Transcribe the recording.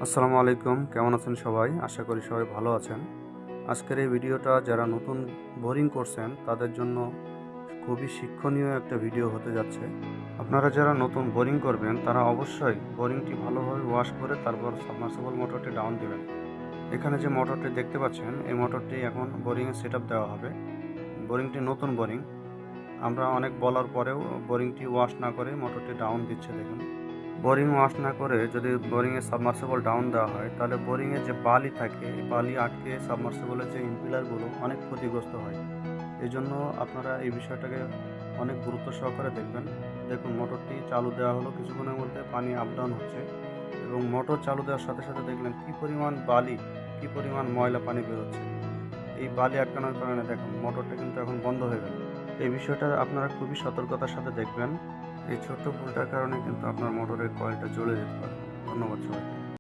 আসসালামু আলাইকুম, কেমন আছেন সবাই? আশা করি সবাই ভালো আছেন। আজকের এই ভিডিওটা যারা নতুন বোরিং করছেন তাদের জন্য খুবই শিক্ষণীয় একটা ভিডিও হতে যাচ্ছে। আপনারা যারা নতুন বোরিং করবেন তারা অবশ্যই বোরিংটি ভালোভাবে ওয়াশ করে তারপর সাবমার্সিবল মোটরটি ডাউন দিবেন। এখানে যে মোটরটি দেখতে পাচ্ছেন এই মোটরটি এখন বোরিংয়ে সেটআপ দেওয়া হবে। বোরিংটি নতুন বোরিং। আমরা অনেক বলার পরেও বোরিংটি ওয়াশ না করে মোটরটি ডাউন দিচ্ছে দেখুন। বোরিং ওয়াশ না করে যদি বোরিংয়ে সাবমার্সিবল ডাউন দেওয়া হয় তাহলে বোরিংয়ে যে বালি থাকে এই বালি আটকে সাবমার্সিবলের যে ইম্পিলারগুলো অনেক ক্ষতিগ্রস্ত হয়। এই জন্য আপনারা এই বিষয়টাকে অনেক গুরুত্ব সহকারে দেখবেন। দেখুন মোটরটি চালু দেওয়া হলো, কিছুক্ষণের মধ্যে পানি আপ ডাউন হচ্ছে এবং মোটর চালু দেওয়ার সাথে সাথে দেখলেন কী পরিমাণ বালি, কী পরিমাণ ময়লা পানি বেরোচ্ছে। এই বালি আটকানোর কারণে দেখুন মোটরটা কিন্তু এখন বন্ধ হয়ে গেল। এই বিষয়টা আপনারা খুবই সতর্কতার সাথে দেখবেন। এই ছোট্ট ভুলটার কারণে কিন্তু আপনার মোটরের কয়েলটা জ্বলে যেতে পারে। ধন্যবাদ সবাইকে।